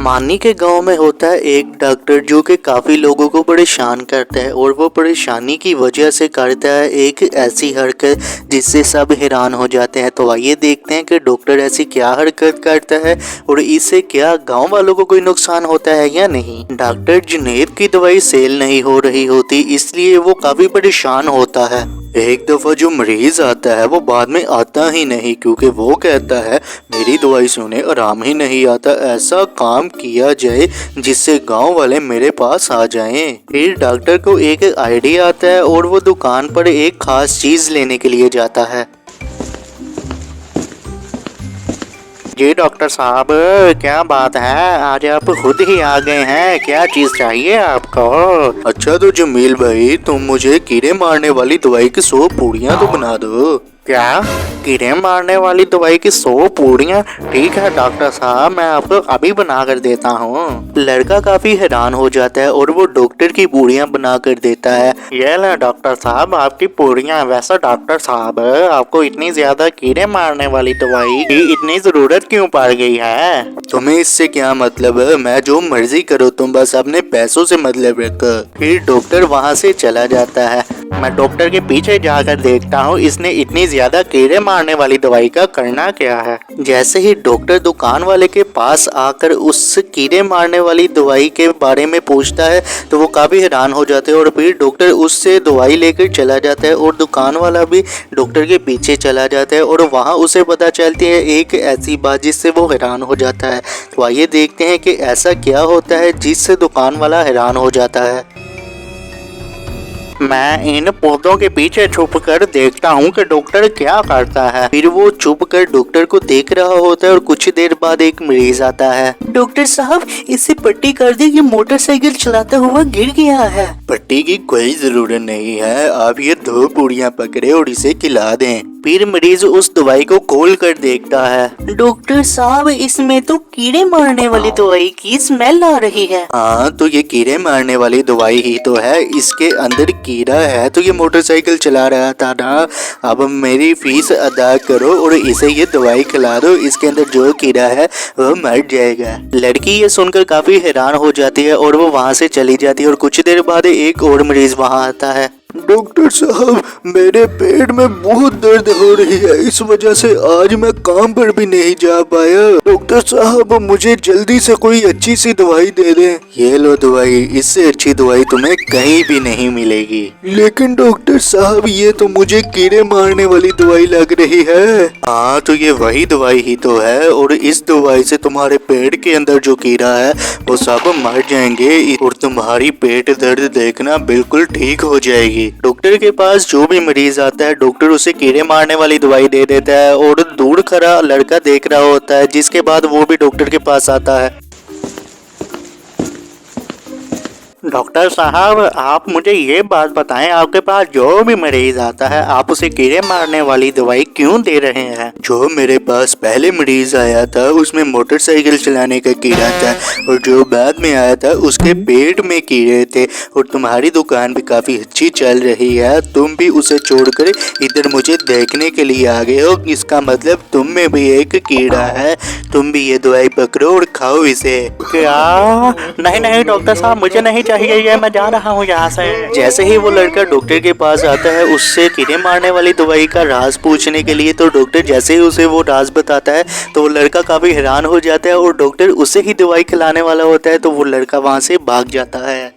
मानी के गांव में होता है एक डॉक्टर जो कि काफी लोगों को परेशान करता है और वो परेशानी की वजह से करता है एक ऐसी हरकत जिससे सब हैरान हो जाते हैं। तो आइए देखते हैं कि डॉक्टर ऐसी क्या हरकत करता है और इससे क्या गांव वालों को कोई नुकसान होता है या नहीं। डॉक्टर जुनैद की दवाई सेल नहीं हो रही होती, इसलिए वो काफी परेशान होता है। एक दफा जो मरीज आता है वो बाद में आता ही नहीं, क्योंकि वो कहता है मेरी दवाई से उन्हें आराम ही नहीं आता। ऐसा काम किया जाए जिससे गांव वाले मेरे पास आ जाएं। फिर डॉक्टर को एक आइडिया आता है और वो दुकान पर एक खास चीज लेने के लिए जाता है। जी डॉक्टर साहब, क्या बात है, आज आप खुद ही आ गए हैं, क्या चीज चाहिए आपको? अच्छा तो जमील भाई, तुम मुझे कीड़े मारने वाली दवाई की 100 पूड़ियाँ तो बना दो। क्या? कीड़े मारने वाली दवाई की 100 पूड़ियाँ? ठीक है डॉक्टर साहब, मैं आपको अभी बना कर देता हूँ। लड़का काफी हैरान हो जाता है और वो डॉक्टर की पूड़ियाँ बना कर देता है। ये ले डॉक्टर साहब आपकी पूड़ियाँ। वैसा डॉक्टर साहब, आपको इतनी ज्यादा कीड़े मारने वाली दवाई की इतनी जरूरत क्यों पड़ गई है? तुम्हें इससे क्या मतलब है? मैं जो मर्जी करो, तुम बस अपने पैसों से मतलब रखो। फिर डॉक्टर वहाँ से चला जाता है। मैं डॉक्टर के पीछे जाकर देखता हूँ इसने इतनी ज्यादा कीड़े मारने वाली दवाई का करना क्या है। जैसे ही डॉक्टर दुकान वाले के पास आकर उस कीड़े मारने वाली दवाई के बारे में पूछता है तो वो काफी हैरान हो जाते हैं और फिर डॉक्टर उससे दवाई लेकर चला जाता है और दुकान वाला भी डॉक्टर के पीछे चला जाता है और वहाँ उसे पता चलती है एक ऐसी बात जिससे वो हैरान हो जाता है। तो आइए देखते हैं कि ऐसा क्या होता है जिससे दुकान वाला हैरान हो जाता है। मैं इन पौधों के पीछे छुप कर देखता हूँ कि डॉक्टर क्या करता है। फिर वो छुप कर डॉक्टर को देख रहा होता है और कुछ देर बाद एक मरीज आता है। डॉक्टर साहब, इसे पट्टी कर दे, ये मोटरसाइकिल चलाता हुआ गिर गया है। पट्टी की कोई जरूरत नहीं है, आप ये 2 पूड़ियाँ पकड़े और इसे खिला दें। फिर मरीज उस दवाई को खोल कर देखता है। डॉक्टर साहब, इसमें तो कीड़े मारने वाली दवाई की स्मेल आ रही है। हाँ, तो ये कीड़े मारने वाली दवाई ही तो है, इसके अंदर कीड़ा है तो ये मोटरसाइकिल चला रहा था ना। अब मेरी फीस अदा करो और इसे ये दवाई खिला दो, इसके अंदर जो कीड़ा है वो मर जाएगा। लड़की ये सुनकर काफी हैरान हो जाती है और वो वहाँ से चली जाती है और कुछ देर बाद एक और मरीज वहाँ आता है। डॉक्टर साहब, मेरे पेट में बहुत दर्द हो रही है, इस वजह से आज मैं काम पर भी नहीं जा पाया। डॉक्टर साहब, मुझे जल्दी से कोई अच्छी सी दवाई दे दें। ये लो दवाई, इससे अच्छी दवाई तुम्हें कहीं भी नहीं मिलेगी। लेकिन डॉक्टर साहब, ये तो मुझे कीड़े मारने वाली दवाई लग रही है। हाँ, तो ये वही दवाई ही तो है और इस दवाई से तुम्हारे पेट के अंदर जो कीड़ा है वो सब मर जाएंगे और तुम्हारी पेट दर्द देखना बिल्कुल ठीक हो जाएगी। डॉक्टर के पास जो भी मरीज आता है डॉक्टर उसे कीड़े मारने वाली दवाई दे देता है और दूर खड़ा लड़का देख रहा होता है, जिसके बाद वो भी डॉक्टर के पास आता है। डॉक्टर साहब, आप मुझे ये बात बताएं, आपके पास जो भी मरीज आता है आप उसे कीड़े मारने वाली दवाई क्यों दे रहे हैं? जो मेरे पास पहले मरीज आया था उसमें मोटरसाइकिल चलाने का कीड़ा था और जो बाद में आया था उसके पेट में कीड़े थे और तुम्हारी दुकान भी काफी अच्छी चल रही है, तुम भी उसे छोड़कर इधर मुझे देखने के लिए आ गए हो, इसका मतलब तुम में भी एक कीड़ा है। तुम भी ये दवाई पकड़ो और खाओ इसे। क्या? नहीं डॉक्टर साहब, मुझे नहीं चाहिए, ये मैं जा रहा हूँ यहाँ से। जैसे ही वो लड़का डॉक्टर के पास आता है उससे कीड़े मारने वाली दवाई का राज पूछने के लिए, तो डॉक्टर जैसे ही उसे वो राज बताता है तो वो लड़का काफी हैरान हो जाता है और डॉक्टर उसे ही दवाई खिलाने वाला होता है तो वो लड़का वहाँ से भाग जाता है।